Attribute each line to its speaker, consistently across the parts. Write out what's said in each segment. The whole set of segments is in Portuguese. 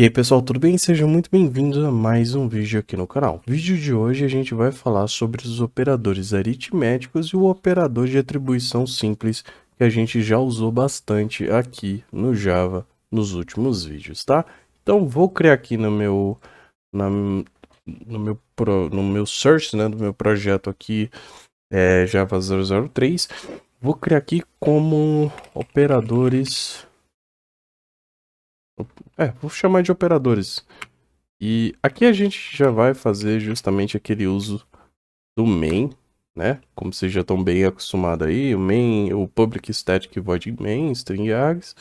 Speaker 1: E aí pessoal, tudo bem? Sejam muito bem-vindos a mais um vídeo aqui no canal. No vídeo de hoje a gente vai falar sobre os operadores aritméticos e o operador de atribuição simples que a gente já usou bastante aqui no Java nos últimos vídeos, tá? Então vou criar aqui no meu search, né, do meu projeto aqui, Java 003, vou criar aqui como operadores, vou chamar de operadores. E aqui a gente já vai fazer justamente aquele uso do main, né? Como vocês já estão bem acostumados aí, o main, o public static void main, string args.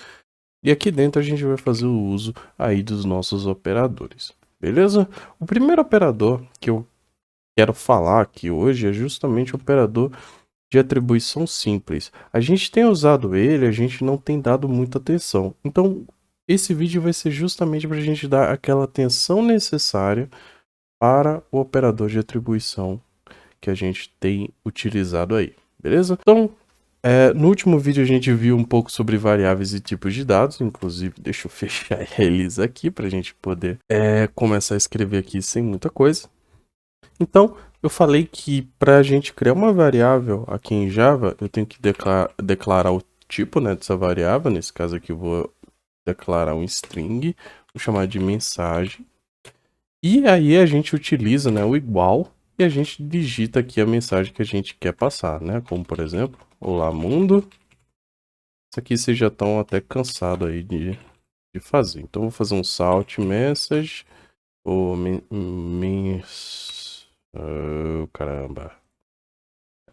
Speaker 1: E aqui dentro a gente vai fazer o uso aí dos nossos operadores, beleza? O primeiro operador que eu quero falar aqui hoje é justamente o operador de atribuição simples. A gente tem usado ele, a gente não tem dado muita atenção. Então, esse vídeo vai ser justamente para a gente dar aquela atenção necessária para o operador de atribuição que a gente tem utilizado aí, beleza? Então, no último vídeo a gente viu um pouco sobre variáveis e tipos de dados, inclusive deixa eu fechar eles aqui para a gente poder começar a escrever aqui sem muita coisa. Então, eu falei que para a gente criar uma variável aqui em Java, eu tenho que declarar o tipo, né, dessa variável. Nesse caso aqui eu vou declarar um string, vou chamar de mensagem. E aí a gente utiliza, né, o igual e a gente digita aqui a mensagem que a gente quer passar, né? Como por exemplo, olá mundo. Isso aqui vocês já estão até cansados aí de fazer. Então vou fazer um salt message ou caramba.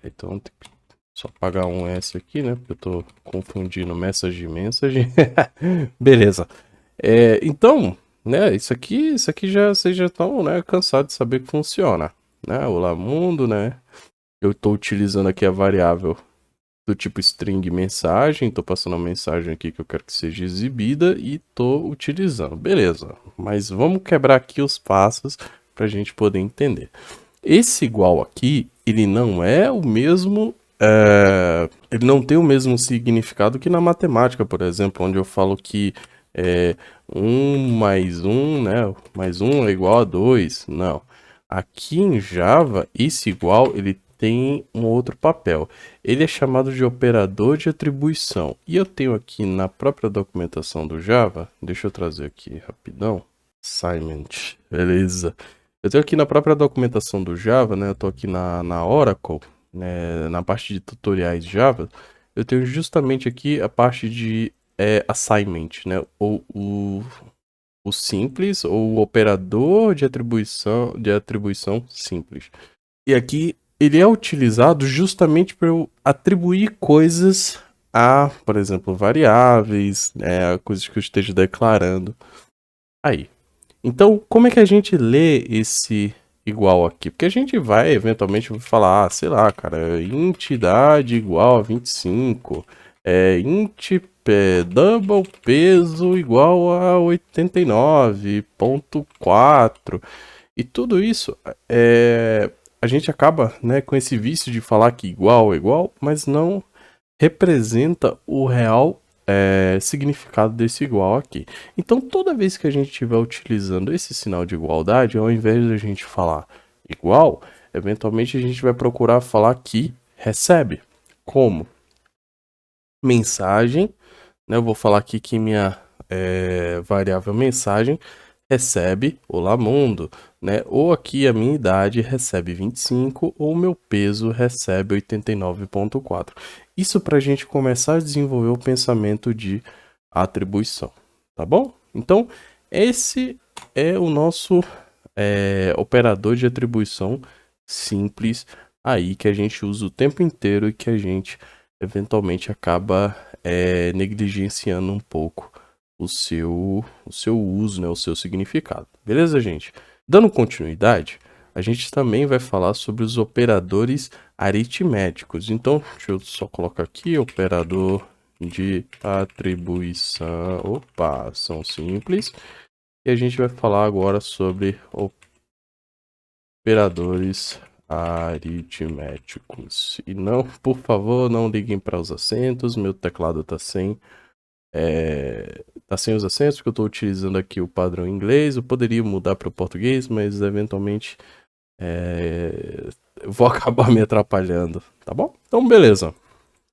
Speaker 1: Então tem que só apagar um S aqui, né? Porque eu tô confundindo message e message. Beleza. Então, né, isso aqui já vocês já estão, né, cansados de saber que funciona, né? Olá mundo, né? Eu estou utilizando aqui a variável do tipo string mensagem, estou passando uma mensagem aqui que eu quero que seja exibida e estou utilizando, beleza? Mas vamos quebrar aqui os passos para a gente poder entender. Esse igual aqui, ele não é o mesmo, ele não tem o mesmo significado que na matemática, por exemplo, onde eu falo que 1 mais 1, né, mais 1 é igual a 2. Não. Aqui em Java, esse igual, ele tem um outro papel. Ele é chamado de operador de atribuição. E eu tenho aqui na própria documentação do Java, deixa eu trazer aqui rapidão, assignment, beleza. Eu tenho aqui na própria documentação do Java, né, eu tô aqui na Oracle, né, na parte de tutoriais Java, eu tenho justamente aqui a parte de assignment, né, ou o simples, ou o operador de atribuição simples. E aqui ele é utilizado justamente para eu atribuir coisas a, por exemplo, variáveis, coisas que eu esteja declarando aí. Então, como é que a gente lê esse igual aqui? Porque a gente vai eventualmente falar, sei lá, cara, entidade igual a 25, int double peso igual a 89,4. E tudo isso a gente acaba, né, com esse vício de falar que igual é igual, mas não representa o real significado desse igual aqui. Então, toda vez que a gente estiver utilizando esse sinal de igualdade, ao invés de a gente falar igual, eventualmente a gente vai procurar falar que recebe. Como? Mensagem, né? Eu vou falar aqui que minha variável mensagem recebe olá mundo, né? Ou aqui a minha idade recebe 25, ou o meu peso recebe 89,4. Isso para a gente começar a desenvolver o pensamento de atribuição, tá bom? Então, esse é o nosso operador de atribuição simples aí que a gente usa o tempo inteiro e que a gente eventualmente acaba negligenciando um pouco o seu uso, né, o seu significado. Beleza, gente? Dando continuidade, a gente também vai falar sobre os operadores aritméticos. Então, deixa eu só colocar aqui, operador de atribuição, são simples. E a gente vai falar agora sobre operadores aritméticos. E não, por favor, não liguem para os acentos, meu teclado está sem tá sem os acentos, porque eu estou utilizando aqui o padrão inglês. Eu poderia mudar para o português, mas eventualmente eu vou acabar me atrapalhando, tá bom? Então, beleza.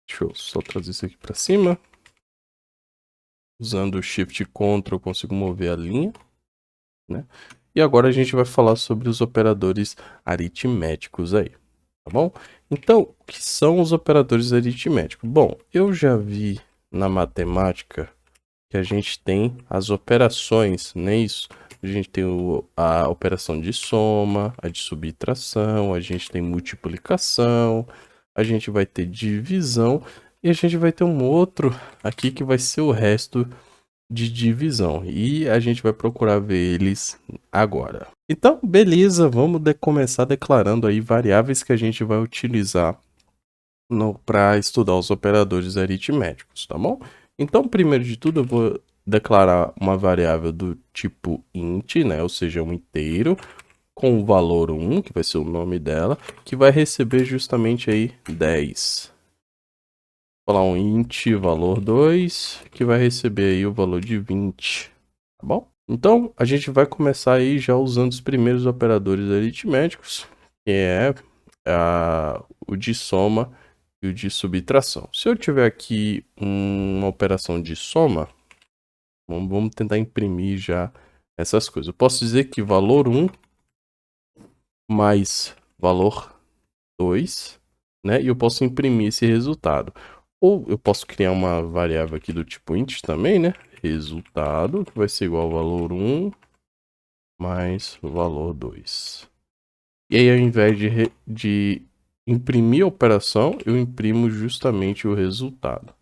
Speaker 1: Deixa eu só trazer isso aqui para cima. Usando o Shift Ctrl eu consigo mover a linha, né? E agora a gente vai falar sobre os operadores aritméticos aí, tá bom? Então, o que são os operadores aritméticos? Bom, eu já vi na matemática que a gente tem as operações, não é isso? A gente tem a operação de soma, a de subtração, a gente tem multiplicação, a gente vai ter divisão e a gente vai ter um outro aqui que vai ser o resto de divisão. E a gente vai procurar ver eles agora. Então, beleza, vamos começar declarando aí variáveis que a gente vai utilizar para estudar os operadores aritméticos, tá bom? Então, primeiro de tudo, eu vou declarar uma variável do tipo int, né? Ou seja, um inteiro, com o valor 1, que vai ser o nome dela, que vai receber justamente aí 10. Vou falar um int valor 2, que vai receber aí o valor de 20, tá bom? Então, a gente vai começar aí já usando os primeiros operadores aritméticos, que é o de soma e o de subtração. Se eu tiver aqui uma operação de soma, vamos tentar imprimir já essas coisas. Eu posso dizer que valor 1 mais valor 2, né? E eu posso imprimir esse resultado. Ou eu posso criar uma variável aqui do tipo int também, né? Resultado, que vai ser igual ao valor 1 mais o valor 2. E aí, ao invés de imprimir a operação, eu imprimo justamente o resultado.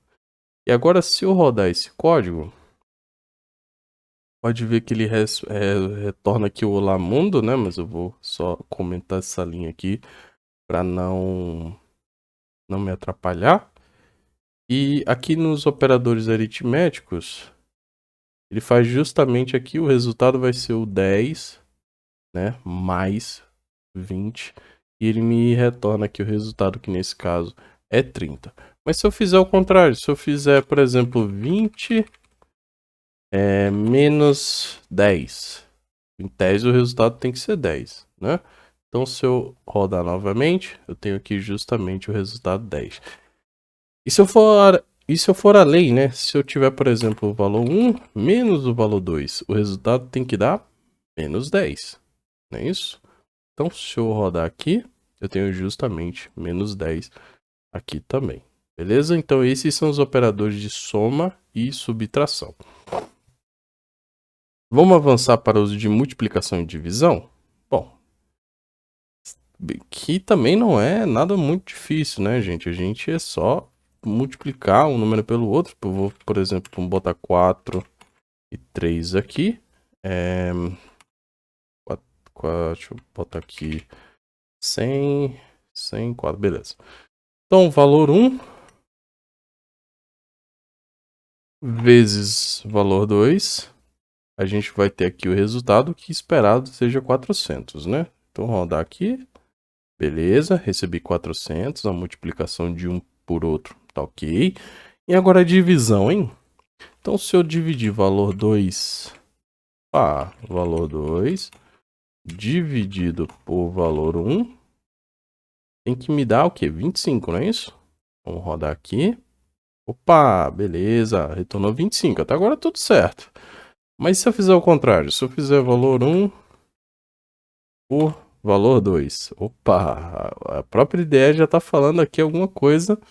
Speaker 1: E agora, se eu rodar esse código, pode ver que ele retorna aqui o Olá Mundo, né? Mas eu vou só comentar essa linha aqui para não me atrapalhar. E aqui nos operadores aritméticos, ele faz justamente aqui, o resultado vai ser o 10, né? Mais 20. E ele me retorna aqui o resultado, que nesse caso é 30. Mas se eu fizer o contrário, se eu fizer, por exemplo, 20 menos 10, em tese o resultado tem que ser 10, né? Então, se eu rodar novamente, eu tenho aqui justamente o resultado 10. E se eu for além, né? Se eu tiver, por exemplo, o valor 1 menos o valor 2, o resultado tem que dar menos 10, não é isso? Então, se eu rodar aqui, eu tenho justamente menos 10 aqui também. Beleza? Então, esses são os operadores de soma e subtração. Vamos avançar para os de multiplicação e divisão? Bom, que também não é nada muito difícil, né, gente? A gente é só multiplicar um número pelo outro. Eu vou, por exemplo, botar 4 e 3 aqui. Deixa eu botar aqui 100, 100, 4, beleza. Então, valor 1 vezes valor 2, a gente vai ter aqui o resultado que esperado seja 400, né? Então, rodar aqui, beleza, recebi 400, a multiplicação de um por outro, tá ok. E agora a divisão, hein? Então, se eu dividir valor 2, valor 2, dividido por valor 1, tem que me dar o quê? 25, não é isso? Vamos rodar aqui. Opa, beleza, retornou 25, até agora tudo certo. Mas se eu fizer o contrário, se eu fizer valor 1 por valor 2, opa, a própria ideia já está falando aqui alguma coisa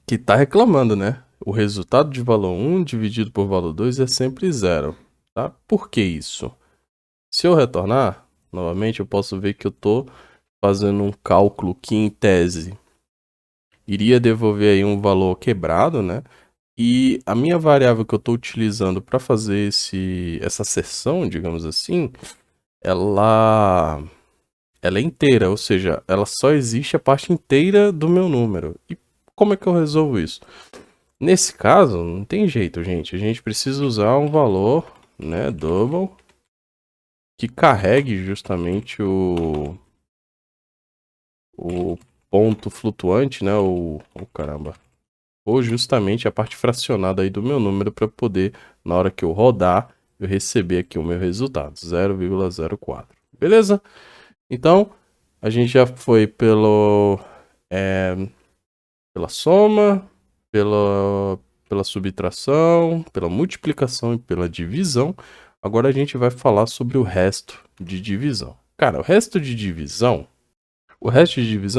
Speaker 1: que está reclamando, né? O resultado de valor 1 dividido por valor 2 é sempre 0, tá? Por que isso? Se eu retornar, novamente, eu posso ver que eu estou fazendo um cálculo que, em tese, iria devolver aí um valor quebrado, né? E a minha variável que eu estou utilizando para fazer essa seção, digamos assim, ela é inteira, ou seja, ela só existe a parte inteira do meu número. E como é que eu resolvo isso? Nesse caso, não tem jeito, gente. A gente precisa usar um valor, né, double, que carregue justamente o ponto flutuante, né, caramba. for justamente a parte fracionada aí do meu número para poder, na hora que eu rodar, eu receber aqui o meu resultado, 0,04. Beleza? Então, a gente já foi pela soma, pela subtração, pela multiplicação e pela divisão. Agora a gente vai falar sobre o resto de divisão. Cara, o resto de divisão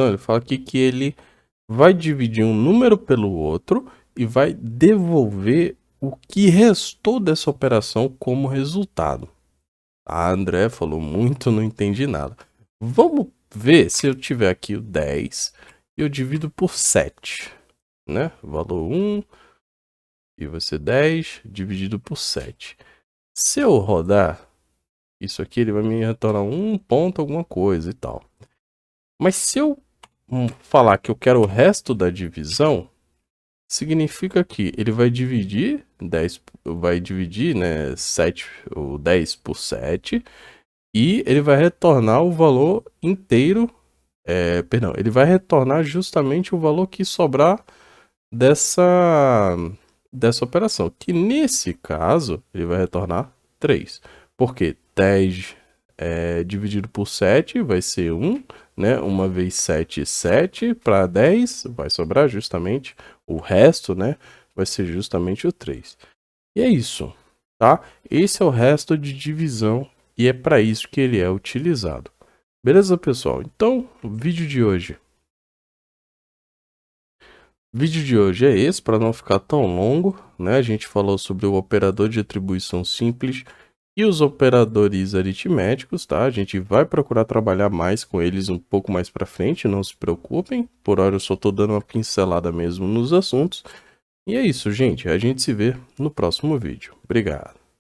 Speaker 1: ele fala aqui que ele vai dividir um número pelo outro e vai devolver o que restou dessa operação como resultado. A André falou muito, não entendi nada. Vamos ver se eu tiver aqui o 10 e eu divido por 7, né? Valor 1 e vai ser 10 dividido por 7. Se eu rodar isso aqui, ele vai me retornar 1 ponto alguma coisa e tal. Mas se eu falar que eu quero o resto da divisão, significa que ele vai dividir 10, né, 7, ou 10 por 7, e ele vai retornar o valor inteiro, perdão, ele vai retornar justamente o valor que sobrar dessa operação, que nesse caso ele vai retornar 3, porque 10 dividido por 7 vai ser 1, né? 1 vezes 7, 7, para 10 vai sobrar justamente o resto, né? Vai ser justamente o 3. E é isso, tá? Esse é o resto de divisão e é para isso que ele é utilizado. Beleza, pessoal? Então, o vídeo de hoje é esse, para não ficar tão longo, né? A gente falou sobre o operador de atribuição simples e os operadores aritméticos, tá? A gente vai procurar trabalhar mais com eles um pouco mais para frente, não se preocupem. Por hora eu só tô dando uma pincelada mesmo nos assuntos. E é isso, gente. A gente se vê no próximo vídeo. Obrigado.